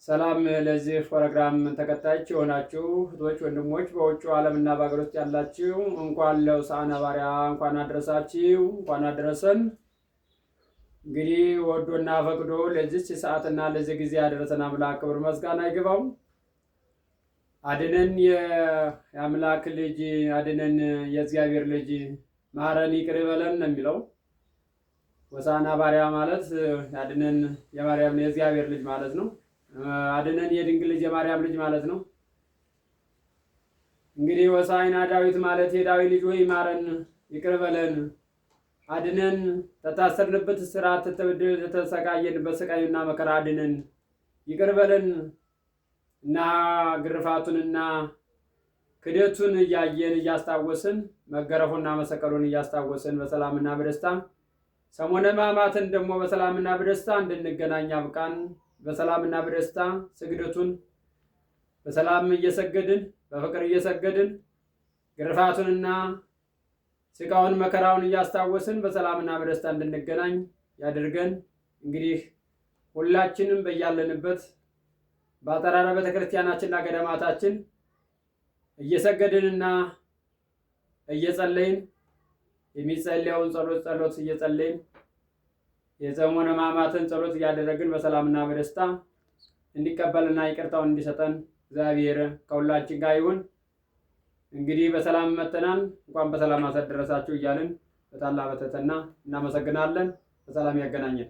ሰላም ለዚህ ፕሮግራም ተከታዮች የሆናችሁ እህቶች፣ ወንድሞች በውጭ ዓለምና በአገር ውስጥ ያላችሁ እንኳን ለሆሳዕና ባሪያ እንኳን አደረሳችሁ፣ እንኳን አደረሰን። እንግዲህ ወዶና ፈቅዶ ለዚህ ሰዓትና ለዚህ ጊዜ ያደረሰን አምላክ ክብር ምስጋና ይግባው። አድነን የአምላክ ልጅ አድነን የእግዚአብሔር ልጅ ማረን ይቅር ይበለን ነው የሚለው። ሆሳዕና ባሪያ ማለት አድነን የማርያም የእግዚአብሔር ልጅ ማለት ነው። አድነን የድንግል ልጅ የማርያም ልጅ ማለት ነው። እንግዲህ ሆሳዕና ዳዊት ማለት የዳዊት ልጅ ሆይ ማረን ይቅር በለን፣ አድነን ተታሰርንበት እስራት ተሰቃየንበት ስቃይና መከራ አድነን ይቅር በለን እና ግርፋቱንና ክደቱን እያየን እያስታወስን መገረፉና መሰቀሉን እያስታወስን በሰላምና በደስታ ሰሞነ ሕማማትን ደግሞ በሰላምና በደስታ እንድንገናኝ አብቃን። በሰላምና በደስታ ስግደቱን በሰላም እየሰገድን በፍቅር እየሰገድን ግርፋቱንና ስቃውን መከራውን እያስታወስን በሰላምና በደስታ እንድንገናኝ ያድርገን። እንግዲህ ሁላችንም በያለንበት በአጠራራ ቤተክርስቲያናችንና ገዳማታችን እየሰገድንና እየጸለይን የሚጸልየውን ጸሎት እየጸለይን የሰሞነ ሕማማትን ጸሎት እያደረግን በሰላምና በደስታ እንዲቀበልና ይቅርታውን እንዲሰጠን እግዚአብሔር ከሁላችን ጋር ይሁን። እንግዲህ በሰላም መተናል። እንኳን በሰላም አደረሳችሁ እያልን በታላቅ ትሕትና እናመሰግናለን። በሰላም ያገናኘን።